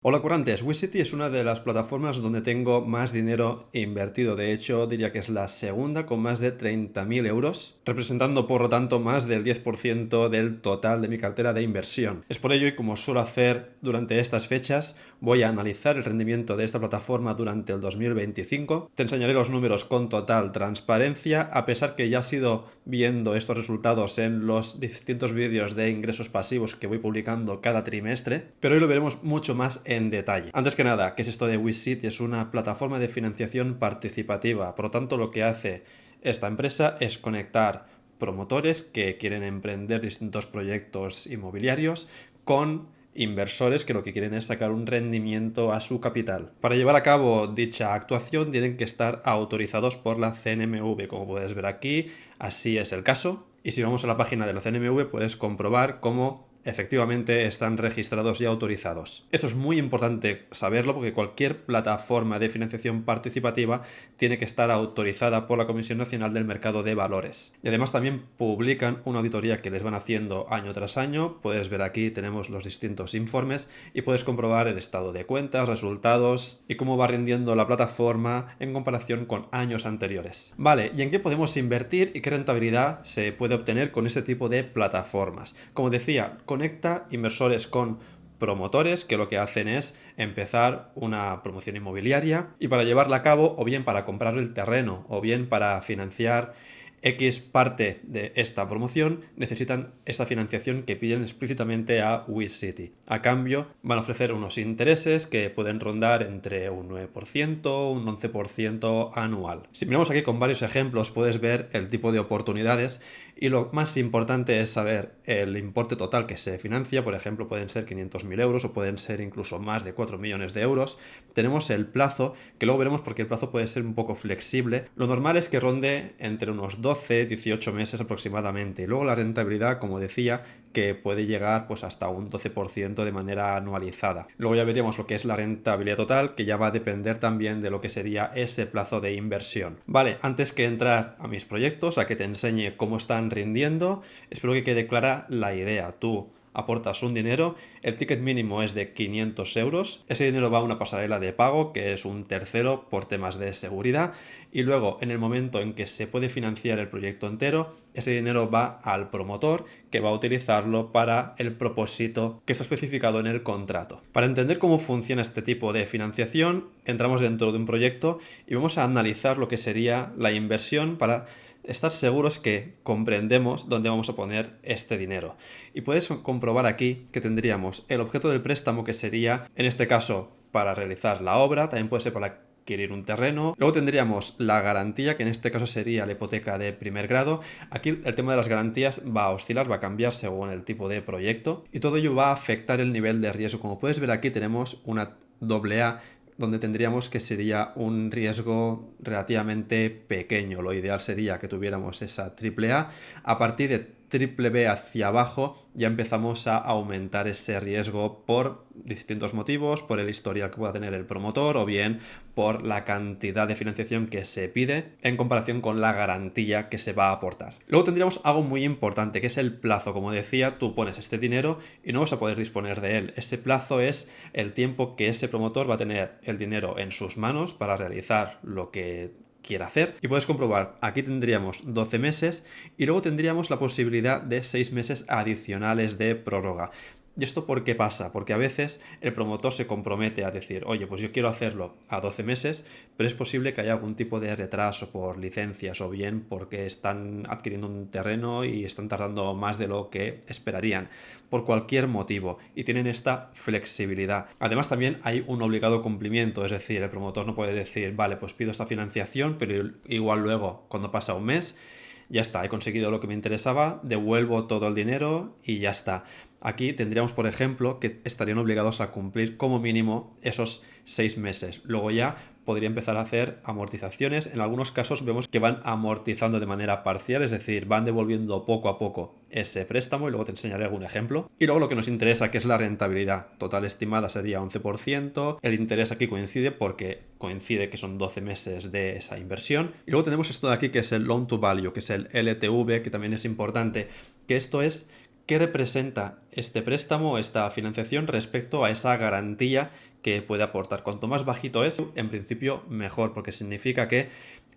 Hola currantes, WeCity es una de las plataformas donde tengo más dinero invertido. De hecho, diría que es la segunda con más de 30.000 euros, representando por lo tanto más del 10% del total de mi cartera de inversión. Es por ello y como suelo hacer durante estas fechas, voy a analizar el rendimiento de esta plataforma durante el 2025. Te enseñaré los números con total transparencia, a pesar que ya has ido viendo estos resultados en los distintos vídeos de ingresos pasivos que voy publicando cada trimestre, pero hoy lo veremos mucho más en detalle. Antes que nada, ¿qué es esto de WeCity? Es una plataforma de financiación participativa. Por lo tanto, lo que hace esta empresa es conectar promotores que quieren emprender distintos proyectos inmobiliarios con inversores que lo que quieren es sacar un rendimiento a su capital. Para llevar a cabo dicha actuación tienen que estar autorizados por la CNMV. Como puedes ver aquí, así es el caso. Y si vamos a la página de la CNMV puedes comprobar cómo efectivamente están registrados y autorizados. Esto es muy importante saberlo porque cualquier plataforma de financiación participativa tiene que estar autorizada por la Comisión Nacional del Mercado de Valores. Y además también publican una auditoría que les van haciendo año tras año. Puedes ver aquí, tenemos los distintos informes y puedes comprobar el estado de cuentas, resultados y cómo va rindiendo la plataforma en comparación con años anteriores. Vale, ¿y en qué podemos invertir y qué rentabilidad se puede obtener con este tipo de plataformas? Como decía, conecta inversores con promotores que lo que hacen es empezar una promoción inmobiliaria y para llevarla a cabo o bien para comprar el terreno o bien para financiar X parte de esta promoción necesitan esta financiación que piden explícitamente a WeCity. A cambio van a ofrecer unos intereses que pueden rondar entre un 9%, un 11% anual. Si miramos aquí con varios ejemplos puedes ver el tipo de oportunidades y lo más importante es saber el importe total que se financia. Por ejemplo, pueden ser 500.000 euros o pueden ser incluso más de 4 millones de euros. Tenemos el plazo, que luego veremos porque el plazo puede ser un poco flexible. Lo normal es que ronde entre unos 12, 18 meses aproximadamente. Y luego la rentabilidad, como decía, que puede llegar pues hasta un 12% de manera anualizada. Luego ya veríamos lo que es la rentabilidad total, que ya va a depender también de lo que sería ese plazo de inversión. Vale, antes que entrar a mis proyectos, a que te enseñe cómo están rindiendo, espero que quede clara la idea. Tú aportas un dinero, el ticket mínimo es de 500 euros, ese dinero va a una pasarela de pago que es un tercero por temas de seguridad y luego en el momento en que se puede financiar el proyecto entero, ese dinero va al promotor que va a utilizarlo para el propósito que está especificado en el contrato. Para entender cómo funciona este tipo de financiación, entramos dentro de un proyecto y vamos a analizar lo que sería la inversión para estar seguros que comprendemos dónde vamos a poner este dinero. Y puedes comprobar aquí que tendríamos el objeto del préstamo, que sería, en este caso, para realizar la obra, también puede ser para adquirir un terreno. Luego tendríamos la garantía, que en este caso sería la hipoteca de primer grado. Aquí el tema de las garantías va a oscilar, va a cambiar según el tipo de proyecto y todo ello va a afectar el nivel de riesgo. Como puedes ver aquí tenemos una AA, donde tendríamos que sería un riesgo relativamente pequeño. Lo ideal sería que tuviéramos esa AAA. A partir de triple B hacia abajo ya empezamos a aumentar ese riesgo por distintos motivos, por el historial que pueda tener el promotor o bien por la cantidad de financiación que se pide en comparación con la garantía que se va a aportar. Luego tendríamos algo muy importante que es el plazo. Como decía, tú pones este dinero y no vas a poder disponer de él. Ese plazo es el tiempo que ese promotor va a tener el dinero en sus manos para realizar lo que quiera hacer y puedes comprobar, aquí tendríamos 12 meses y luego tendríamos la posibilidad de 6 meses adicionales de prórroga. ¿Y esto por qué pasa? Porque a veces el promotor se compromete a decir, oye, pues yo quiero hacerlo a 12 meses, pero es posible que haya algún tipo de retraso por licencias o bien porque están adquiriendo un terreno y están tardando más de lo que esperarían, por cualquier motivo, y tienen esta flexibilidad. Además también hay un obligado cumplimiento, es decir, el promotor no puede decir, vale, pues pido esta financiación, pero igual luego, cuando pasa un mes, ya está, he conseguido lo que me interesaba, devuelvo todo el dinero y ya está. Aquí tendríamos, por ejemplo, que estarían obligados a cumplir como mínimo esos 6 meses. Luego ya podría empezar a hacer amortizaciones. En algunos casos vemos que van amortizando de manera parcial, es decir, van devolviendo poco a poco ese préstamo y luego te enseñaré algún ejemplo. Y luego lo que nos interesa, que es la rentabilidad total estimada, sería 11%. El interés aquí coincide porque coincide que son 12 meses de esa inversión. Y luego tenemos esto de aquí que es el loan to value, que es el LTV, que también es importante, que esto es ¿qué representa este préstamo, esta financiación respecto a esa garantía que puede aportar. Cuanto más bajito es, en principio mejor, porque significa que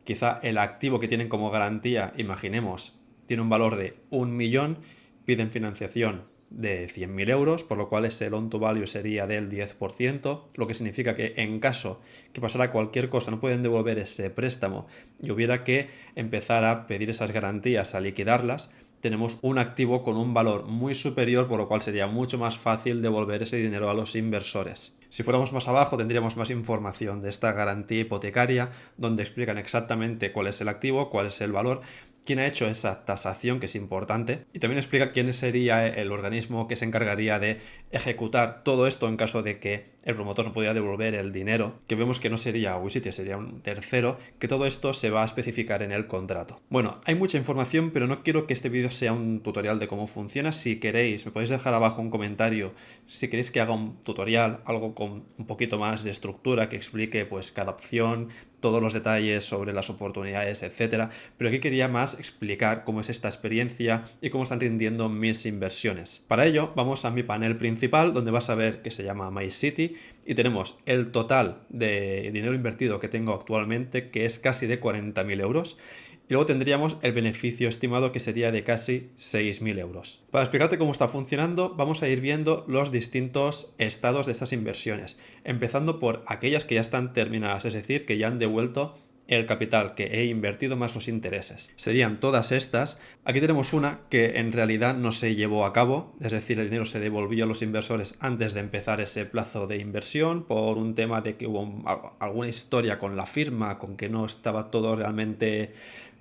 quizá el activo que tienen como garantía, imaginemos, tiene un valor de 1.000.000, piden financiación de 100.000 euros, por lo cual ese loan to value sería del 10%, lo que significa que en caso que pasara cualquier cosa, no pueden devolver ese préstamo y hubiera que empezar a pedir esas garantías, a liquidarlas, tenemos un activo con un valor muy superior, por lo cual sería mucho más fácil devolver ese dinero a los inversores. Si fuéramos más abajo, tendríamos más información de esta garantía hipotecaria, donde explican exactamente cuál es el activo, cuál es el valor, quién ha hecho esa tasación, que es importante, y también explica quién sería el organismo que se encargaría de ejecutar todo esto en caso de que el promotor no pudiera devolver el dinero, que vemos que no sería WeCity, sería un tercero, que todo esto se va a especificar en el contrato. Bueno, hay mucha información, pero no quiero que este vídeo sea un tutorial de cómo funciona. Si queréis, me podéis dejar abajo un comentario si queréis que haga un tutorial, algo con un poquito más de estructura, que explique pues cada opción, todos los detalles sobre las oportunidades, etcétera. Pero aquí quería más explicar cómo es esta experiencia y cómo están rindiendo mis inversiones. Para ello, vamos a mi panel principal, donde vas a ver que se llama My City, y tenemos el total de dinero invertido que tengo actualmente, que es casi de 40.000 euros. Y luego tendríamos el beneficio estimado, que sería de casi 6.000 euros. Para explicarte cómo está funcionando, vamos a ir viendo los distintos estados de estas inversiones, empezando por aquellas que ya están terminadas, es decir, que ya han devuelto el capital que he invertido más los intereses. Serían todas estas. Aquí tenemos una que en realidad no se llevó a cabo, es decir, el dinero se devolvió a los inversores antes de empezar ese plazo de inversión por un tema de que hubo alguna historia con la firma, con que no estaba todo realmente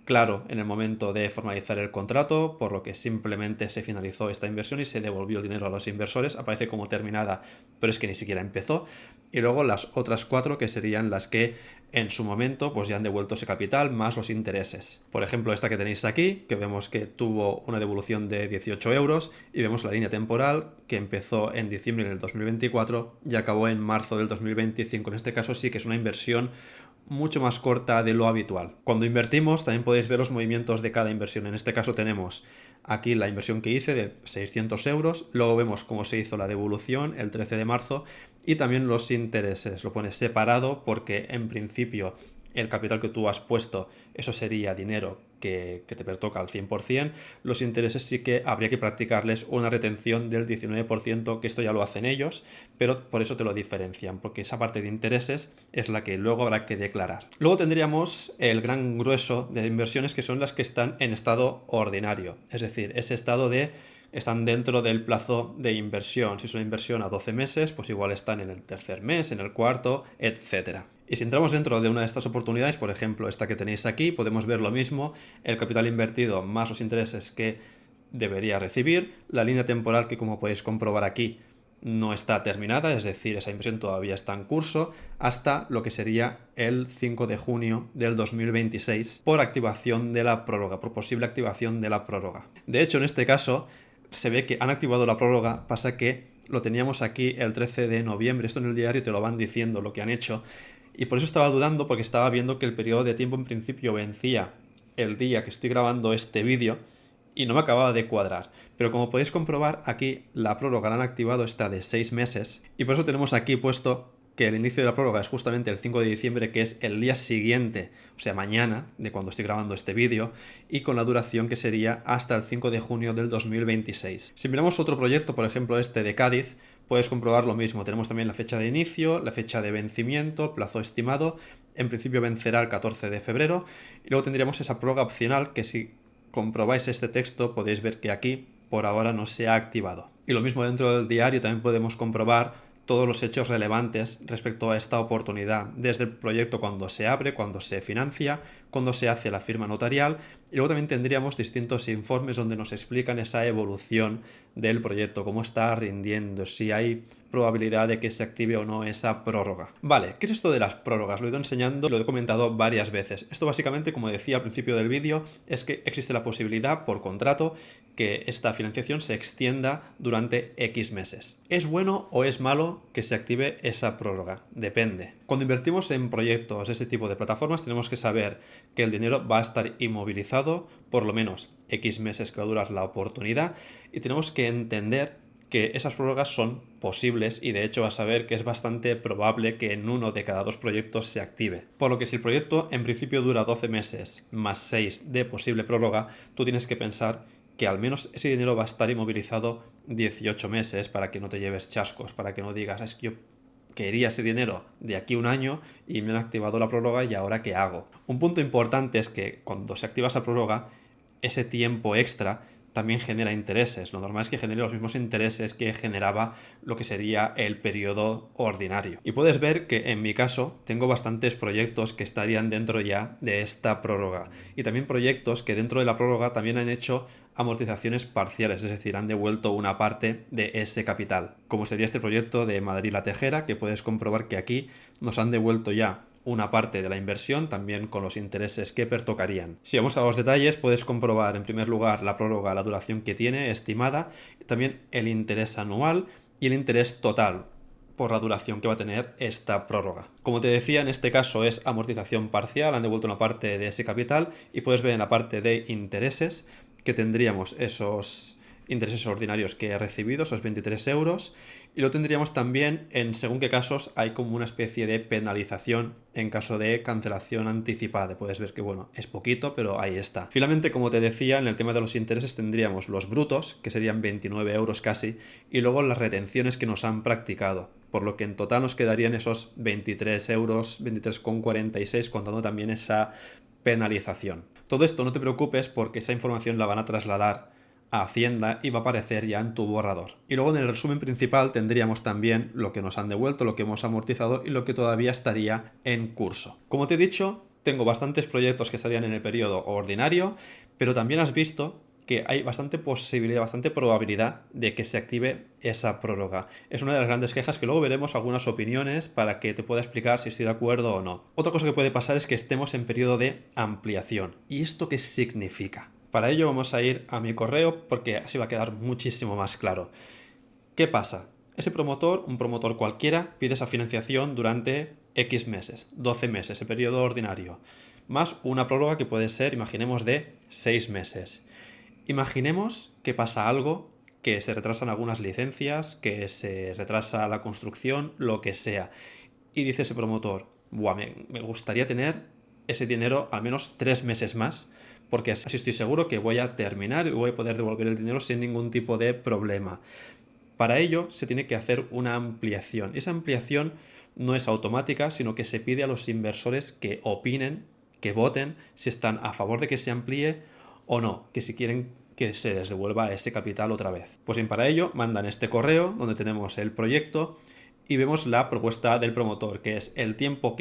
claro en el momento de formalizar el contrato, por lo que simplemente se finalizó esta inversión y se devolvió el dinero a los inversores. Aparece como terminada, pero es que ni siquiera empezó. Y luego las otras 4, que serían las que en su momento pues ya han devuelto ese capital más los intereses. Por ejemplo, esta que tenéis aquí, que vemos que tuvo una devolución de 18 euros, y vemos la línea temporal que empezó en diciembre del 2024 y acabó en marzo del 2025. En este caso sí que es una inversión mucho más corta de lo habitual. Cuando invertimos también podéis ver los movimientos de cada inversión. En este caso tenemos aquí la inversión que hice de 600 euros, luego vemos cómo se hizo la devolución el 13 de marzo y también los intereses. Lo pones separado porque en principio el capital que tú has puesto, eso sería dinero que te pertoca al 100%. Los intereses sí que habría que practicarles una retención del 19%, que esto ya lo hacen ellos, pero por eso te lo diferencian, porque esa parte de intereses es la que luego habrá que declarar. Luego tendríamos el gran grueso de inversiones, que son las que están en estado ordinario, es decir, ese estado de están dentro del plazo de inversión. Si es una inversión a 12 meses, pues igual están en el tercer mes, en el cuarto, etcétera. Y si entramos dentro de una de estas oportunidades, por ejemplo esta que tenéis aquí, podemos ver lo mismo, el capital invertido más los intereses que debería recibir, la línea temporal que, como podéis comprobar aquí, no está terminada, es decir, esa inversión todavía está en curso, hasta lo que sería el 5 de junio del 2026 por activación de la prórroga, por posible activación de la prórroga. De hecho, en este caso se ve que han activado la prórroga, pasa que lo teníamos aquí el 13 de noviembre, esto en el diario te lo van diciendo lo que han hecho, y por eso estaba dudando, porque estaba viendo que el periodo de tiempo en principio vencía el día que estoy grabando este vídeo y no me acababa de cuadrar. Pero como podéis comprobar, aquí la prórroga la han activado, esta de 6 meses, y por eso tenemos aquí puesto que el inicio de la prórroga es justamente el 5 de diciembre, que es el día siguiente, o sea, mañana, de cuando estoy grabando este vídeo, y con la duración que sería hasta el 5 de junio del 2026. Si miramos otro proyecto, por ejemplo este de Cádiz, puedes comprobar lo mismo. Tenemos también la fecha de inicio, la fecha de vencimiento, plazo estimado. En principio vencerá el 14 de febrero, y luego tendríamos esa prórroga opcional, que si comprobáis este texto podéis ver que aquí por ahora no se ha activado. Y lo mismo dentro del diario también podemos comprobar todos los hechos relevantes respecto a esta oportunidad, desde el proyecto cuando se abre, cuando se financia, cuando se hace la firma notarial, y luego también tendríamos distintos informes donde nos explican esa evolución del proyecto, cómo está rindiendo, si hay probabilidad de que se active o no esa prórroga. Vale, ¿qué es esto de las prórrogas? Lo he ido enseñando, lo he comentado varias veces. Esto básicamente, como decía al principio del vídeo, es que existe la posibilidad por contrato que esta financiación se extienda durante X meses. ¿Es bueno o es malo que se active esa prórroga? Depende. Cuando invertimos en proyectos de este tipo de plataformas, tenemos que saber que el dinero va a estar inmovilizado por lo menos X meses que va a durar la oportunidad, y tenemos que entender que esas prórrogas son posibles y de hecho vas a ver que es bastante probable que en uno de cada 2 proyectos se active. Por lo que si el proyecto en principio dura 12 meses más 6 de posible prórroga, tú tienes que pensar que al menos ese dinero va a estar inmovilizado 18 meses para que no te lleves chascos, para que no digas, es que yo quería ese dinero de aquí a un año y me han activado la prórroga y ahora ¿qué hago? Un punto importante es que cuando se activa esa prórroga, ese tiempo extra también genera intereses. Lo normal es que genere los mismos intereses que generaba lo que sería el periodo ordinario. Y puedes ver que en mi caso tengo bastantes proyectos que estarían dentro ya de esta prórroga. Y también proyectos que dentro de la prórroga también han hecho amortizaciones parciales, es decir, han devuelto una parte de ese capital. Como sería este proyecto de Madrid La Tejera, que puedes comprobar que aquí nos han devuelto ya una parte de la inversión, también con los intereses que pertocarían. Si vamos a los detalles, puedes comprobar en primer lugar la prórroga, la duración que tiene estimada, también el interés anual y el interés total por la duración que va a tener esta prórroga. Como te decía, en este caso es amortización parcial, han devuelto una parte de ese capital y puedes ver en la parte de intereses que tendríamos esos intereses ordinarios que he recibido, esos 23 euros, y lo tendríamos también en según qué casos hay como una especie de penalización en caso de cancelación anticipada. Puedes ver que bueno, es poquito, pero ahí está. Finalmente, como te decía, en el tema de los intereses tendríamos los brutos, que serían 29 euros casi, y luego las retenciones que nos han practicado, por lo que en total nos quedarían esos 23 euros, 23,46, contando también esa penalización. Todo esto no te preocupes porque esa información la van a trasladar a Hacienda y va a aparecer ya en tu borrador. Y luego en el resumen principal tendríamos también lo que nos han devuelto, lo que hemos amortizado y lo que todavía estaría en curso. Como te he dicho, tengo bastantes proyectos que estarían en el periodo ordinario, pero también has visto que hay bastante posibilidad, bastante probabilidad de que se active esa prórroga. Es una de las grandes quejas que luego veremos algunas opiniones para que te pueda explicar si estoy de acuerdo o no. Otra cosa que puede pasar es que estemos en periodo de ampliación. ¿Y esto qué significa? Para ello vamos a ir a mi correo porque así va a quedar muchísimo más claro. ¿Qué pasa? Ese promotor, un promotor cualquiera, pide esa financiación durante X meses, 12 meses, ese periodo ordinario, más una prórroga que puede ser, imaginemos, de 6 meses. Imaginemos que pasa algo, que se retrasan algunas licencias, que se retrasa la construcción, lo que sea. Y dice ese promotor, buah, me gustaría tener ese dinero al menos 3 meses más, porque así estoy seguro que voy a terminar y voy a poder devolver el dinero sin ningún tipo de problema. Para ello se tiene que hacer una ampliación. Esa ampliación no es automática, sino que se pide a los inversores que opinen, que voten si están a favor de que se amplíe o no, que si quieren que se les devuelva ese capital otra vez. Pues bien, para ello mandan este correo donde tenemos el proyecto y vemos la propuesta del promotor, que es el tiempo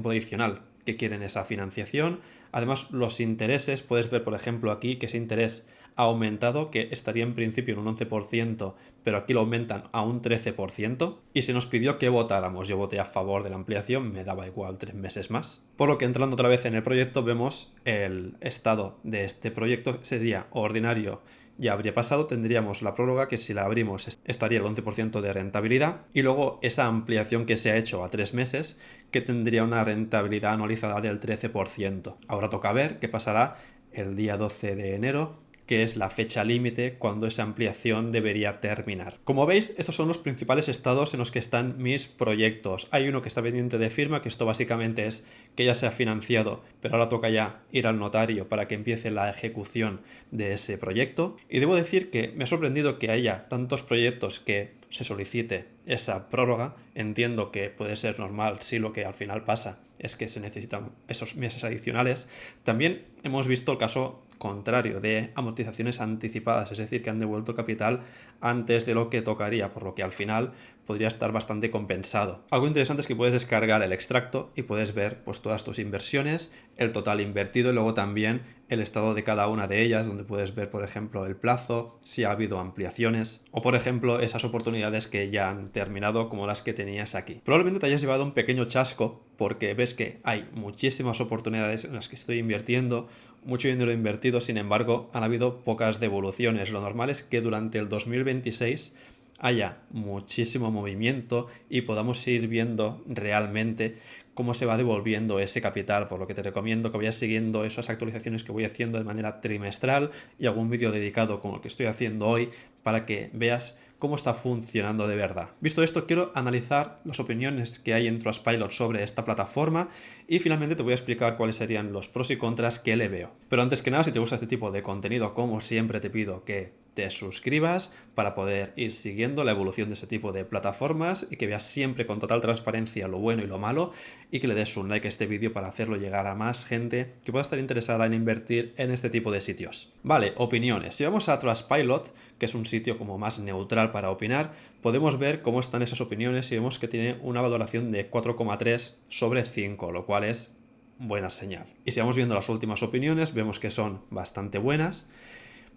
adicional que quieren esa financiación. Además, los intereses, puedes ver por ejemplo aquí que ese interés ha aumentado, que estaría en principio en un 11%, pero aquí lo aumentan a un 13%. Y se nos pidió que votáramos. Yo voté a favor de la ampliación, me daba igual 3 meses más. Por lo que entrando otra vez en el proyecto vemos el estado de este proyecto, sería ordinario. Ya habría pasado, tendríamos la prórroga que si la abrimos estaría el 11% de rentabilidad y luego esa ampliación que se ha hecho a 3 meses que tendría una rentabilidad anualizada del 13%. Ahora toca ver qué pasará el día 12 de enero, que es la fecha límite cuando esa ampliación debería terminar. Como veis, estos son los principales estados en los que están mis proyectos. Hay uno que está pendiente de firma, que esto básicamente es que ya se ha financiado, pero ahora toca ya ir al notario para que empiece la ejecución de ese proyecto. Y debo decir que me ha sorprendido que haya tantos proyectos que se solicite esa prórroga. Entiendo que puede ser normal si lo que al final pasa es que se necesitan esos meses adicionales. También hemos visto el caso contrario de amortizaciones anticipadas, es decir, que han devuelto capital antes de lo que tocaría, por lo que al final podría estar bastante compensado. Algo interesante es que puedes descargar el extracto y puedes ver pues todas tus inversiones, el total invertido y luego también el estado de cada una de ellas, donde puedes ver, por ejemplo, el plazo, si ha habido ampliaciones o, por ejemplo, esas oportunidades que ya han terminado como las que tenías aquí. Probablemente te hayas llevado un pequeño chasco porque ves que hay muchísimas oportunidades en las que estoy invirtiendo, mucho dinero invertido, sin embargo, han habido pocas devoluciones. Lo normal es que durante el 2026 haya muchísimo movimiento y podamos ir viendo realmente cómo se va devolviendo ese capital, por lo que te recomiendo que vayas siguiendo esas actualizaciones que voy haciendo de manera trimestral y algún vídeo dedicado como el que estoy haciendo hoy para que veas cómo está funcionando de verdad. Visto esto, quiero analizar las opiniones que hay en Trustpilot sobre esta plataforma y finalmente te voy a explicar cuáles serían los pros y contras que le veo. Pero antes que nada, si te gusta este tipo de contenido, como siempre te pido que te suscribas para poder ir siguiendo la evolución de ese tipo de plataformas y que veas siempre con total transparencia lo bueno y lo malo, y que le des un like a este vídeo para hacerlo llegar a más gente que pueda estar interesada en invertir en este tipo de sitios. Vale, opiniones. Si vamos a Trustpilot, que es un sitio como más neutral para opinar, podemos ver cómo están esas opiniones y vemos que tiene una valoración de 4,3 sobre 5, lo cual es buena señal. Y si vamos viendo las últimas opiniones, vemos que son bastante buenas.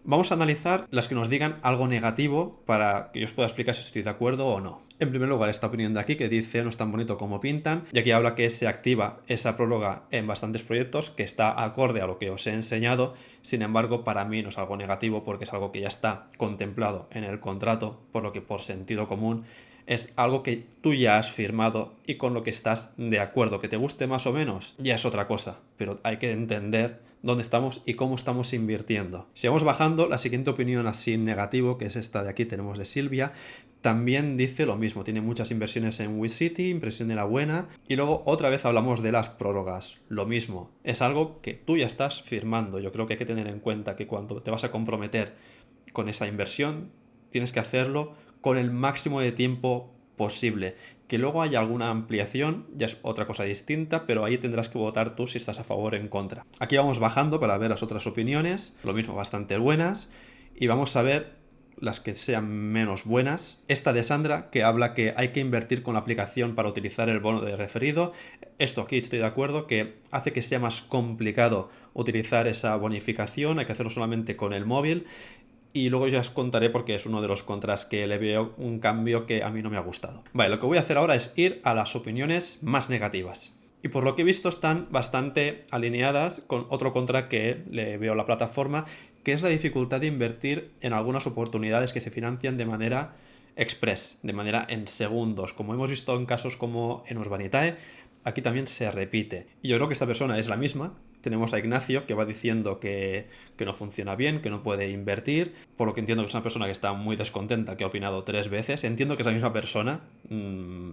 Vamos a analizar las que nos digan algo negativo para que yo os pueda explicar si estoy de acuerdo o no. En primer lugar, esta opinión de aquí que dice no es tan bonito como pintan, y aquí habla que se activa esa prórroga en bastantes proyectos, que está acorde a lo que os he enseñado. Sin embargo, para mí no es algo negativo porque es algo que ya está contemplado en el contrato, por lo que por sentido común es algo que tú ya has firmado y con lo que estás de acuerdo. Que te guste más o menos ya es otra cosa, pero hay que entender dónde estamos y cómo estamos invirtiendo. Si vamos bajando, la siguiente opinión así negativo, que es esta de aquí, tenemos de Silvia, también dice lo mismo. Tiene muchas inversiones en WeCity, impresión de la buena, y luego otra vez hablamos de las prórrogas. Lo mismo, es algo que tú ya estás firmando. Yo creo que hay que tener en cuenta que cuando te vas a comprometer con esa inversión, tienes que hacerlo con el máximo de tiempo posible. Que luego haya alguna ampliación ya es otra cosa distinta, pero ahí tendrás que votar tú si estás a favor o en contra. Aquí vamos bajando para ver las otras opiniones, lo mismo, bastante buenas, y vamos a ver las que sean menos buenas. Esta de Sandra, que habla que hay que invertir con la aplicación para utilizar el bono de referido. Esto aquí estoy de acuerdo, que hace que sea más complicado utilizar esa bonificación, hay que hacerlo solamente con el móvil. Y luego ya os contaré porque es uno de los contras que le veo, un cambio que a mí no me ha gustado. Vale, lo que voy a hacer ahora es ir a las opiniones más negativas. Y por lo que he visto están bastante alineadas con otro contra que le veo a la plataforma, que es la dificultad de invertir en algunas oportunidades que se financian de manera express, de manera en segundos. Como hemos visto en casos como en Urbanitae, aquí también se repite. Y yo creo que esta persona es la misma. Tenemos a Ignacio que va diciendo que no funciona bien, que no puede invertir, por lo que entiendo que es una persona que está muy descontenta, que ha opinado 3 veces. Entiendo que es la misma persona,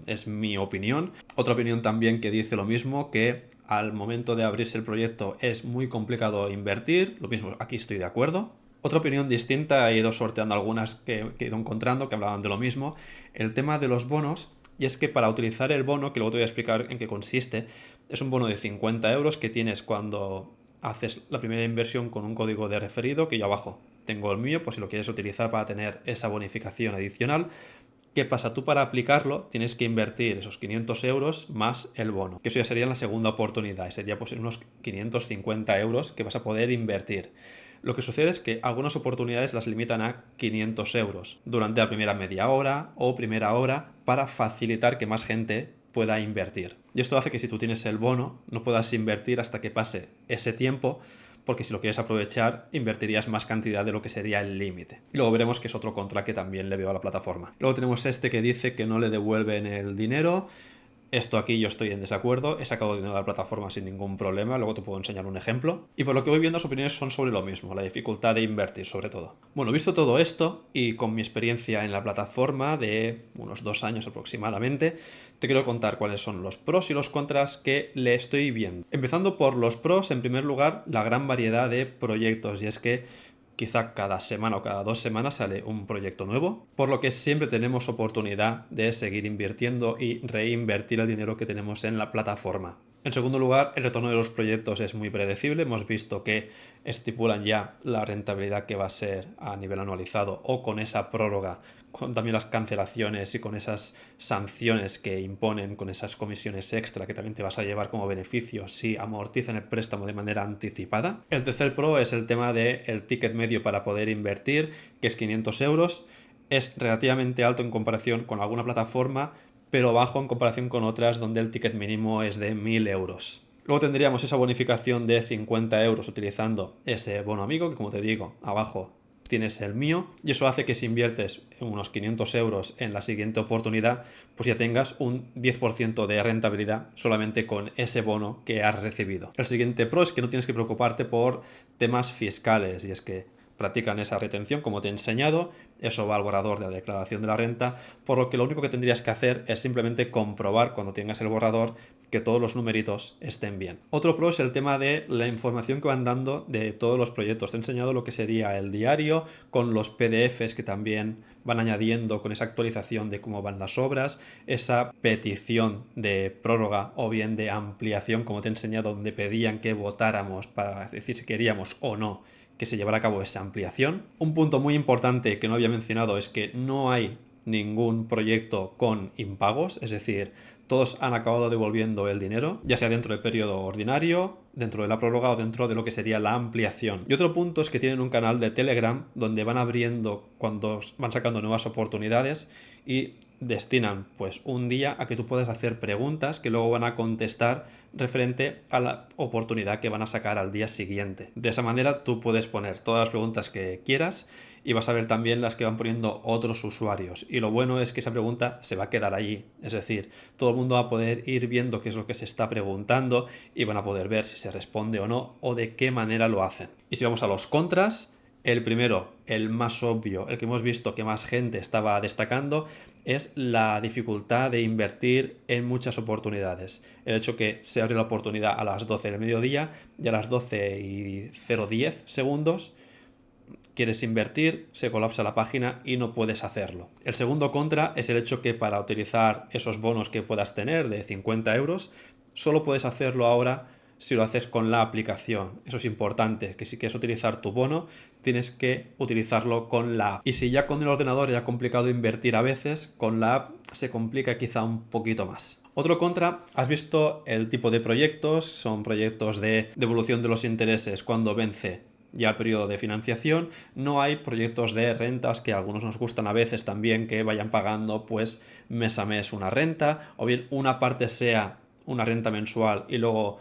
es mi opinión. Otra opinión también que dice lo mismo, que al momento de abrirse el proyecto es muy complicado invertir. Lo mismo, aquí estoy de acuerdo. Otra opinión distinta, he ido sorteando algunas que he ido encontrando que hablaban de lo mismo, el tema de los bonos. Y es que para utilizar el bono, que luego te voy a explicar en qué consiste, es un bono de 50 euros que tienes cuando haces la primera inversión con un código de referido, que yo abajo tengo el mío, pues si lo quieres utilizar para tener esa bonificación adicional. ¿Qué pasa? Tú para aplicarlo tienes que invertir esos 500 euros más el bono, que eso ya sería en la segunda oportunidad, y sería pues en unos 550 euros que vas a poder invertir. Lo que sucede es que algunas oportunidades las limitan a 500 euros durante la primera media hora o primera hora para facilitar que más gente pueda invertir. Y esto hace que si tú tienes el bono no puedas invertir hasta que pase ese tiempo, porque si lo quieres aprovechar invertirías más cantidad de lo que sería el límite. Y luego veremos que es otro contra que también le veo a la plataforma. Luego tenemos este que dice que no le devuelven el dinero. Esto aquí yo estoy en desacuerdo, he sacado dinero de la plataforma sin ningún problema, luego te puedo enseñar un ejemplo. Y por lo que voy viendo, las opiniones son sobre lo mismo, la dificultad de invertir sobre todo. Bueno, visto todo esto y con mi experiencia en la plataforma de unos 2 años aproximadamente, te quiero contar cuáles son los pros y los contras que le estoy viendo. Empezando por los pros, en primer lugar, la gran variedad de proyectos, y es que quizá cada semana o cada 2 semanas sale un proyecto nuevo, por lo que siempre tenemos oportunidad de seguir invirtiendo y reinvertir el dinero que tenemos en la plataforma. En segundo lugar, el retorno de los proyectos es muy predecible. Hemos visto que estipulan ya la rentabilidad que va a ser a nivel anualizado o con esa prórroga, con también las cancelaciones y con esas sanciones que imponen, con esas comisiones extra que también te vas a llevar como beneficio si amortizan el préstamo de manera anticipada. El tercer pro es el tema del ticket medio para poder invertir, que es 500 euros. Es relativamente alto en comparación con alguna plataforma, pero bajo en comparación con otras donde el ticket mínimo es de 1000 euros. Luego tendríamos esa bonificación de 50 euros utilizando ese bono amigo, que como te digo, abajo tienes el mío, y eso hace que si inviertes unos 500 euros en la siguiente oportunidad, pues ya tengas un 10% de rentabilidad solamente con ese bono que has recibido. El siguiente pro es que no tienes que preocuparte por temas fiscales, y es que practican esa retención como te he enseñado, eso va al borrador de la declaración de la renta, por lo que lo único que tendrías que hacer es simplemente comprobar cuando tengas el borrador que todos los numeritos estén bien. Otro pro es el tema de la información que van dando de todos los proyectos. Te he enseñado lo que sería el diario con los PDFs que también van añadiendo con esa actualización de cómo van las obras, esa petición de prórroga o bien de ampliación, como te he enseñado, donde pedían que votáramos para decir si queríamos o no que se llevara a cabo esa ampliación. Un punto muy importante que no había mencionado es que no hay ningún proyecto con impagos, es decir, todos han acabado devolviendo el dinero, ya sea dentro del periodo ordinario, dentro de la prórroga o dentro de lo que sería la ampliación. Y otro punto es que tienen un canal de Telegram donde van abriendo cuando van sacando nuevas oportunidades y destinan pues un día a que tú puedas hacer preguntas que luego van a contestar referente a la oportunidad que van a sacar al día siguiente. De esa manera tú puedes poner todas las preguntas que quieras y vas a ver también las que van poniendo otros usuarios. Y lo bueno es que esa pregunta se va a quedar allí. Es decir, todo el mundo va a poder ir viendo qué es lo que se está preguntando y van a poder ver si se responde o no o de qué manera lo hacen. Y si vamos a los contras, el primero, el más obvio, el que hemos visto que más gente estaba destacando, es la dificultad de invertir en muchas oportunidades. El hecho que se abre la oportunidad a las 12 del mediodía y a las 12:10 quieres invertir, se colapsa la página y no puedes hacerlo. El segundo contra es el hecho que para utilizar esos bonos que puedas tener de 50 euros, solo puedes hacerlo ahora si lo haces con la aplicación. Eso es importante, que si quieres utilizar tu bono, tienes que utilizarlo con la app. Y si ya con el ordenador era complicado invertir a veces, con la app se complica quizá un poquito más. Otro contra, has visto el tipo de proyectos, son proyectos de devolución de los intereses cuando vence ya el periodo de financiación. No hay proyectos de rentas, que a algunos nos gustan a veces también, que vayan pagando pues mes a mes una renta, o bien una parte sea una renta mensual y luego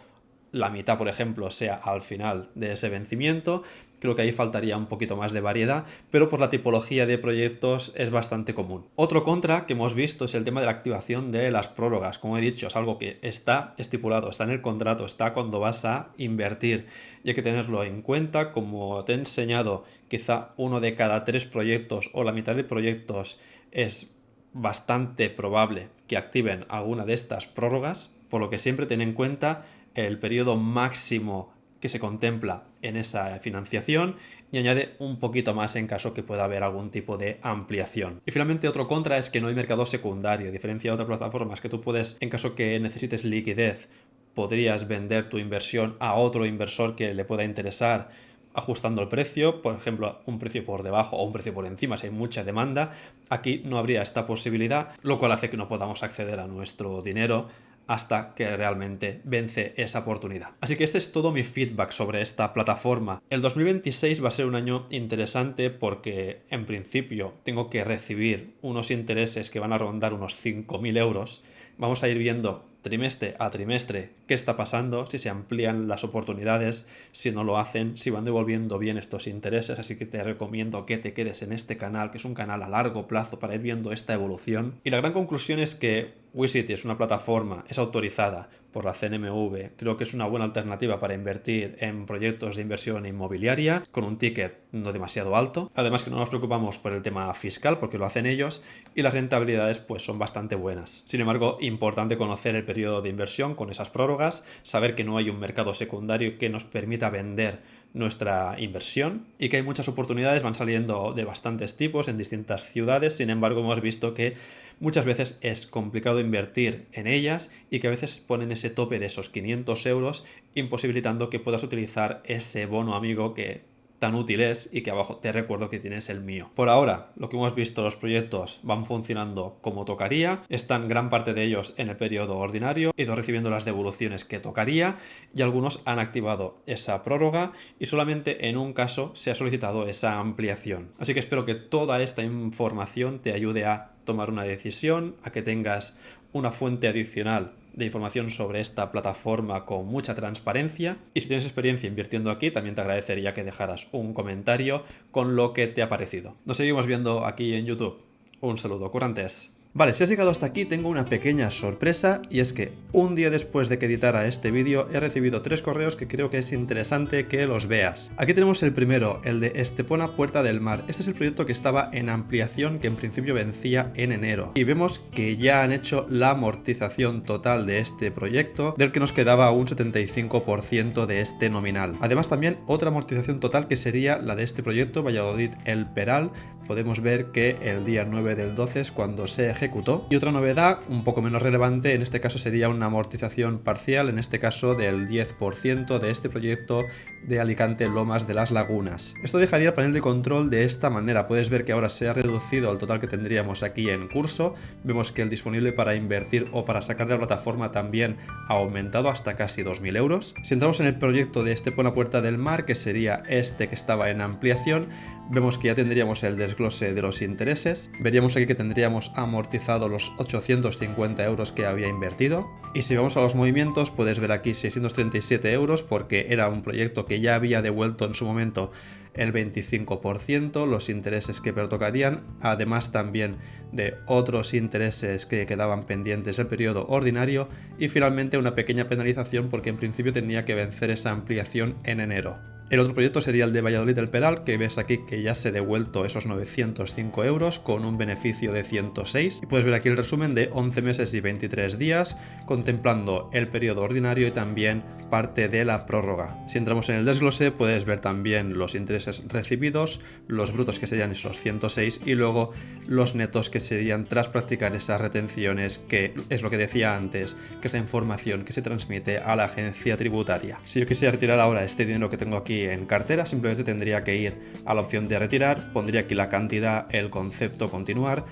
la mitad, por ejemplo, sea al final de ese vencimiento. Creo que ahí faltaría un poquito más de variedad, pero por la tipología de proyectos es bastante común. Otro contra que hemos visto es el tema de la activación de las prórrogas. Como he dicho, es algo que está estipulado, está en el contrato, está cuando vas a invertir. Y hay que tenerlo en cuenta. Como te he enseñado, quizá uno de cada 3 proyectos o la mitad de proyectos es bastante probable que activen alguna de estas prórrogas, por lo que siempre ten en cuenta el periodo máximo que se contempla en esa financiación y añade un poquito más en caso que pueda haber algún tipo de ampliación. Y finalmente otro contra es que no hay mercado secundario, a diferencia de otras plataformas que tú puedes, en caso que necesites liquidez, podrías vender tu inversión a otro inversor que le pueda interesar ajustando el precio, por ejemplo, un precio por debajo o un precio por encima si hay mucha demanda. Aquí no habría esta posibilidad, lo cual hace que no podamos acceder a nuestro dinero hasta que realmente vence esa oportunidad. Así que este es todo mi feedback sobre esta plataforma. El 2026 va a ser un año interesante porque en principio tengo que recibir unos intereses que van a rondar unos 5.000 euros. Vamos a ir viendo trimestre a trimestre qué está pasando, si se amplían las oportunidades, si no lo hacen, si van devolviendo bien estos intereses. Así que te recomiendo que te quedes en este canal, que es un canal a largo plazo para ir viendo esta evolución. Y la gran conclusión es que WeCity es una plataforma, es autorizada por la CNMV. Creo que es una buena alternativa para invertir en proyectos de inversión inmobiliaria con un ticket no demasiado alto. Además que no nos preocupamos por el tema fiscal porque lo hacen ellos y las rentabilidades pues son bastante buenas. Sin embargo, importante conocer el periodo de inversión con esas prórrogas, saber que no hay un mercado secundario que nos permita vender nuestra inversión y que hay muchas oportunidades, van saliendo de bastantes tipos en distintas ciudades. Sin embargo, hemos visto que muchas veces es complicado invertir en ellas y que a veces ponen ese tope de esos 500 euros imposibilitando que puedas utilizar ese bono amigo que tan útil es y que abajo te recuerdo que tienes el mío. Por ahora, lo que hemos visto, los proyectos van funcionando como tocaría, están gran parte de ellos en el periodo ordinario, he ido recibiendo las devoluciones que tocaría y algunos han activado esa prórroga y solamente en un caso se ha solicitado esa ampliación. Así que espero que toda esta información te ayude a tomar una decisión, a que tengas una fuente adicional de información sobre esta plataforma con mucha transparencia. Y si tienes experiencia invirtiendo aquí, también te agradecería que dejaras un comentario con lo que te ha parecido. Nos seguimos viendo aquí en YouTube. Un saludo, currantes. Vale, si has llegado hasta aquí tengo una pequeña sorpresa y es que un día después de que editara este vídeo he recibido 3 correos que creo que es interesante que los veas. Aquí tenemos el primero, el de Estepona Puerta del Mar. Este es el proyecto que estaba en ampliación, que en principio vencía en enero. Y vemos que ya han hecho la amortización total de este proyecto, del que nos quedaba un 75% de este nominal. Además también otra amortización total que sería la de este proyecto, Valladolid El Peral. Podemos ver que el día 9 del 12 es cuando se ejecutó. Y otra novedad, un poco menos relevante, en este caso sería una amortización parcial, en este caso del 10% de este proyecto de Alicante Lomas de las Lagunas. Esto dejaría el panel de control de esta manera. Puedes ver que ahora se ha reducido el total que tendríamos aquí en curso. Vemos que el disponible para invertir o para sacar de la plataforma también ha aumentado hasta casi 2.000 euros. Si entramos en el proyecto de Estepona Puerta del Mar, que sería este que estaba en ampliación, vemos que ya tendríamos el desglose de los intereses. Veríamos aquí que tendríamos amortizado los 850 euros que había invertido. Y si vamos a los movimientos, puedes ver aquí 637 euros porque era un proyecto que ya había devuelto en su momento el 25%, los intereses que pertocarían, además también de otros intereses que quedaban pendientes del periodo ordinario y finalmente una pequeña penalización porque en principio tenía que vencer esa ampliación en enero. El otro proyecto sería el de Valladolid El Peral, que ves aquí que ya se ha devuelto esos 905 euros con un beneficio de 106. Y puedes ver aquí el resumen de 11 meses y 23 días, contemplando el periodo ordinario y también parte de la prórroga. Si entramos en el desglose, puedes ver también los intereses recibidos, los brutos que serían esos 106 y luego los netos que serían tras practicar esas retenciones, que es lo que decía antes, que es la información que se transmite a la agencia tributaria. Si yo quisiera retirar ahora este dinero que tengo aquí en cartera, simplemente tendría que ir a la opción de retirar, pondría aquí la cantidad, el concepto continuar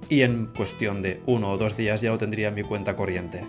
y en cuestión de 1 o 2 días ya lo tendría en mi cuenta corriente.